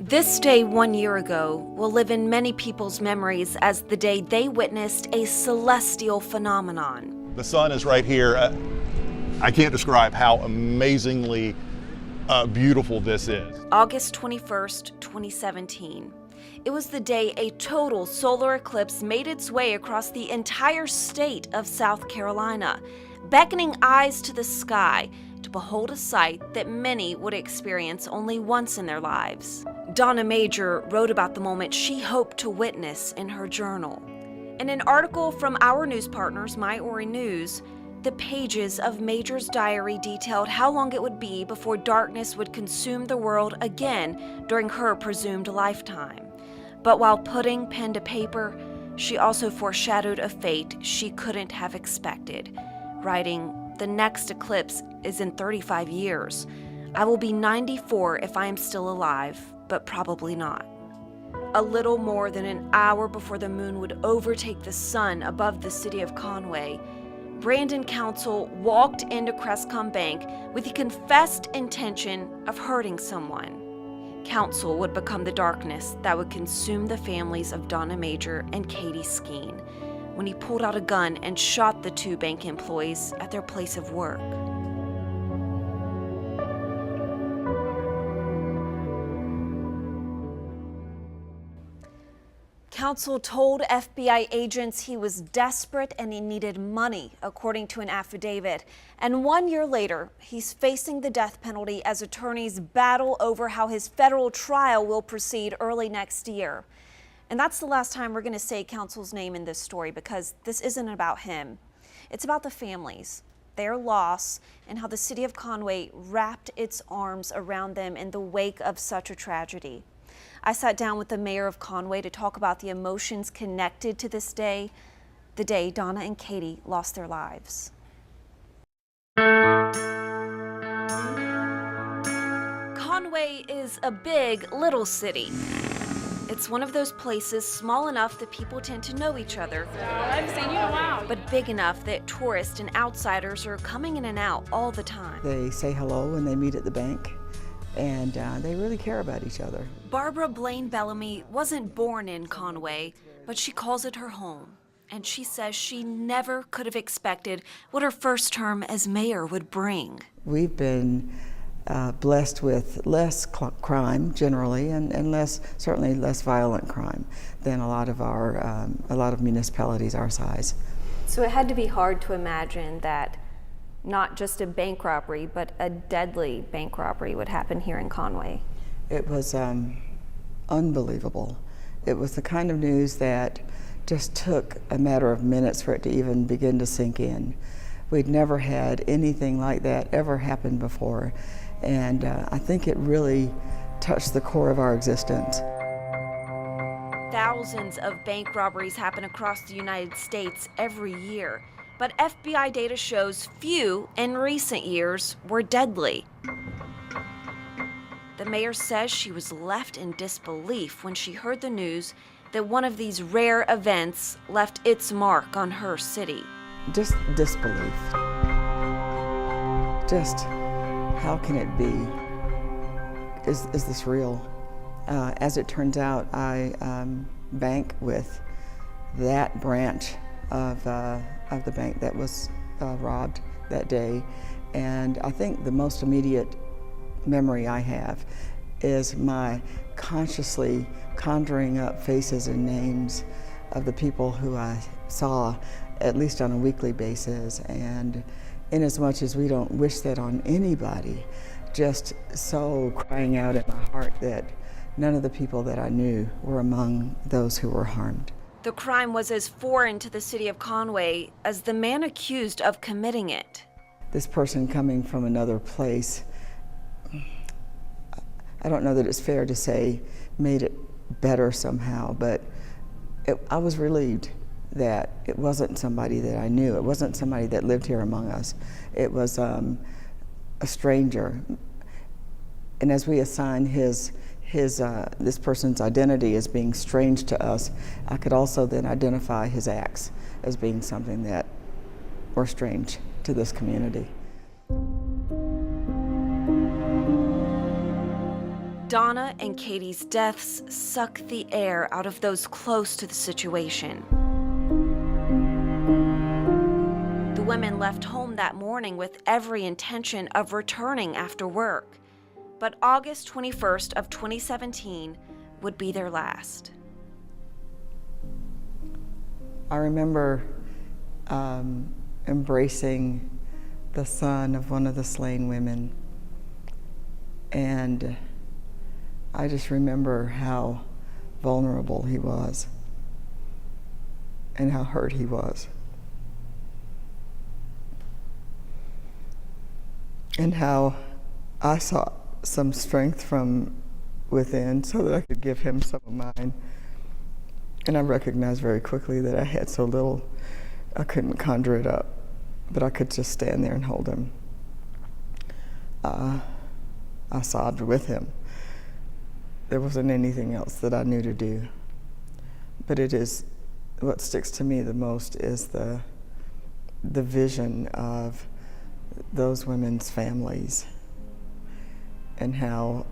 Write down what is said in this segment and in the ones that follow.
This day 1 year ago will live in many people's memories as the day they witnessed a celestial phenomenon. The sun is right here. I can't describe how amazingly beautiful this is. August 21st, 2017. It was the day a total solar eclipse made its way across the entire state of South Carolina, beckoning eyes to the sky to behold a sight that many would experience only once in their lives. Donna Major wrote about the moment she hoped to witness in her journal. In an article from our news partners, My Horry News, the pages of Major's diary detailed how long it would be before darkness would consume the world again during her presumed lifetime. But while putting pen to paper, she also foreshadowed a fate she couldn't have expected, writing, "The next eclipse is in 35 years. I will be 94 if I am still alive, but probably not." A little more than an hour before the moon would overtake the sun above the City of Conway, Brandon Council walked into Crescom Bank with the confessed intention of hurting someone. Council would become the darkness that would consume the families of Donna Major and Katie Skeen when he pulled out a gun and shot the two bank employees at their place of work. Council told FBI agents he was desperate and he needed money, according to an affidavit. And 1 year later, he's facing the death penalty as attorneys battle over how his federal trial will proceed early next year. And that's the last time we're going to say Council's name in this story, because this isn't about him. It's about the families, their loss, and how the City of Conway wrapped its arms around them in the wake of such a tragedy. I sat down with the mayor of Conway to talk about the emotions connected to this day, the day Donna and Katie lost their lives. Conway is a big, little city. It's one of those places small enough that people tend to know each other, I haven't seen you in a while. but big enough that tourists and outsiders are coming in and out all the time. They say hello when they meet at the bank, and they really care about each other. Barbara Blaine Bellamy wasn't born in Conway, but she calls it her home. And she says she never could have expected what her first term as mayor would bring. We've been blessed with less crime generally, and certainly less violent crime than a lot of municipalities our size. So it had to be hard to imagine that not just a bank robbery, but a deadly bank robbery would happen here in Conway. It was unbelievable. It was the kind of news that just took a matter of minutes for it to even begin to sink in. We'd never had anything like that ever happen before, and I think it really touched the core of our existence. Thousands of bank robberies happen across the United States every year, but FBI data shows few in recent years were deadly. The mayor says she was left in disbelief when she heard the news that one of these rare events left its mark on her city. Just disbelief. Just, how can it be? Is this real? As it turns out, I bank with that branch of the bank that was robbed that day, and I think the most immediate memory I have is my consciously conjuring up faces and names of the people who I saw at least on a weekly basis, and inasmuch as we don't wish that on anybody, just so crying out in my heart that none of the people that I knew were among those who were harmed. The crime was as foreign to the City of Conway as the man accused of committing it. This person coming from another place, I don't know that it's fair to say made it better somehow, but I was relieved that it wasn't somebody that I knew. It wasn't somebody that lived here among us. It was a stranger. And as we assign this person's identity as being strange to us, I could also then identify his acts as being something that were strange to this community. Donna and Katie's deaths sucked the air out of those close to the situation. The women left home that morning with every intention of returning after work. But August 21st of 2017 would be their last. I remember embracing the son of one of the slain women, and I just remember how vulnerable he was and how hurt he was, and how I sought some strength from within so that I could give him some of mine. And I recognized very quickly that I had so little, I couldn't conjure it up, but I could just stand there and hold him. I sobbed with him. There wasn't anything else that I knew to do. But it is, what sticks to me the most is the vision of those women's families and how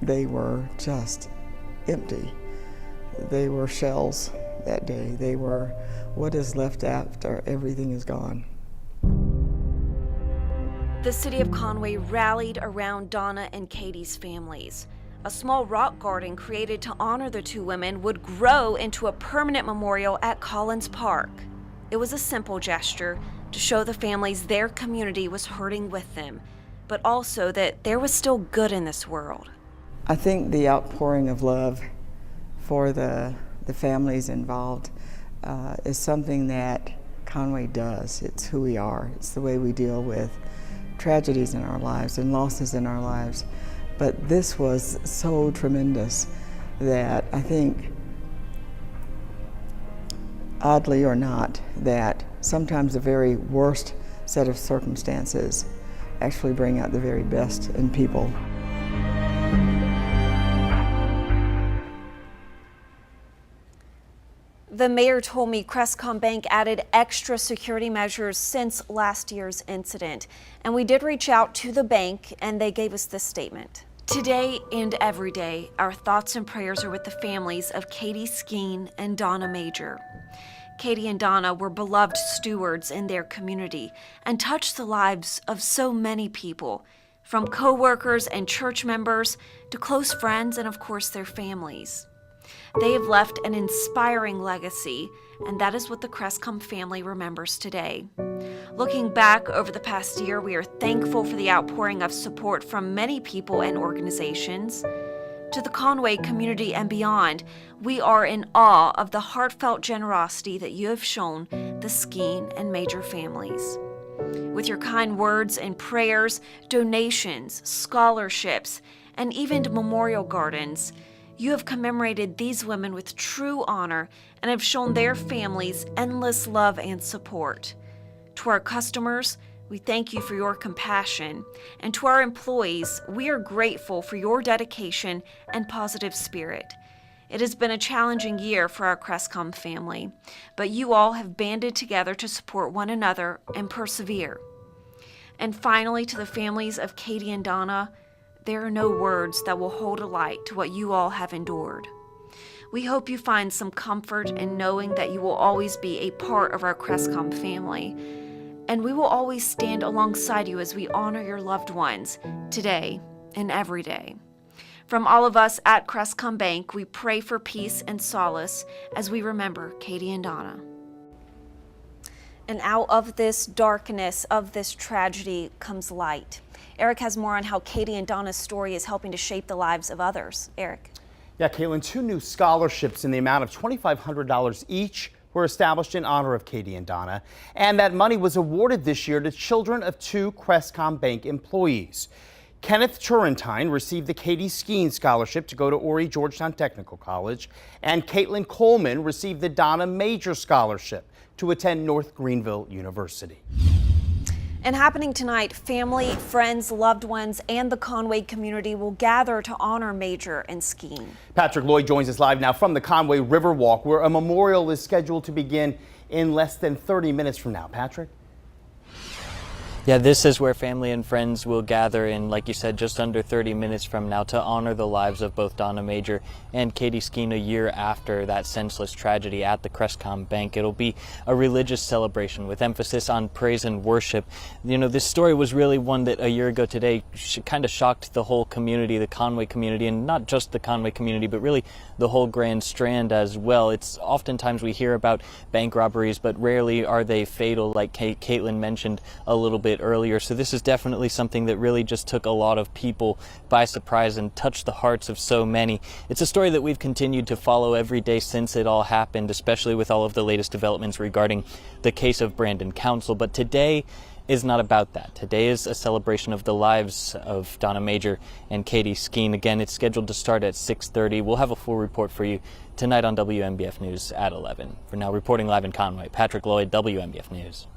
they were just empty. They were shells that day. They were what is left after everything is gone. The City of Conway rallied around Donna and Katie's families. A small rock garden created to honor the two women would grow into a permanent memorial at Collins Park. It was a simple gesture to show the families their community was hurting with them, but also that there was still good in this world. I think the outpouring of love for the families involved is something that Conway does. It's who we are. It's the way we deal with tragedies in our lives and losses in our lives. But this was so tremendous that I think, oddly or not, that sometimes the very worst set of circumstances actually bring out the very best in people. The mayor told me Crescom Bank added extra security measures since last year's incident. And we did reach out to the bank and they gave us this statement. Today and every day, our thoughts and prayers are with the families of Katie Skeen and Donna Major. Katie and Donna were beloved stewards in their community and touched the lives of so many people, from co-workers and church members to close friends and of course their families. They have left an inspiring legacy, and that is what the Crescom family remembers today. Looking back over the past year, we are thankful for the outpouring of support from many people and organizations. To the Conway community and beyond, we are in awe of the heartfelt generosity that you have shown the Skeen and Major families. With your kind words and prayers, donations, scholarships, and even memorial gardens, you have commemorated these women with true honor and have shown their families endless love and support. To our customers, we thank you for your compassion. And to our employees, we are grateful for your dedication and positive spirit. It has been a challenging year for our Crescom family, but you all have banded together to support one another and persevere. And finally, to the families of Katie and Donna, there are no words that will hold a light to what you all have endured. We hope you find some comfort in knowing that you will always be a part of our Crescom family, and we will always stand alongside you as we honor your loved ones today and every day. From all of us at Crescom Bank, we pray for peace and solace as we remember Katie and Donna. And out of this darkness, of this tragedy, comes light. Eric has more on how Katie and Donna's story is helping to shape the lives of others. Eric. Yeah, Caitlin, 2 new scholarships in the amount of $2,500 each were established in honor of Katie and Donna, and that money was awarded this year to children of 2 Crescom Bank employees. Kenneth Turrentine received the Katie Skeen Scholarship to go to Horry Georgetown Technical College, and Caitlin Coleman received the Donna Major Scholarship to attend North Greenville University. And happening tonight, family, friends, loved ones, and the Conway community will gather to honor Major and Skeen. Patrick Lloyd joins us live now from the Conway Riverwalk, where a memorial is scheduled to begin in less than 30 minutes from now. Patrick? Yeah, this is where family and friends will gather in, like you said, just under 30 minutes from now to honor the lives of both Donna Major and Katie Skeen a year after that senseless tragedy at the Crescom Bank. It'll be a religious celebration with emphasis on praise and worship. You know, this story was really one that a year ago today kind of shocked the whole community, the Conway community, and not just the Conway community, but really the whole Grand Strand as well. It's oftentimes we hear about bank robberies, but rarely are they fatal, like Caitlin mentioned a little bit earlier. So this is definitely something that really just took a lot of people by surprise and touched the hearts of so many. It's a story that we've continued to follow every day since it all happened, especially with all of the latest developments regarding the case of Brandon Council. But today is not about that. Today is a celebration of the lives of Donna Major and Katie Skeen. Again, it's scheduled to start at 6:30. We'll have a full report for you tonight on WMBF News at 11. For now, reporting live in Conway, Patrick Lloyd, WMBF News.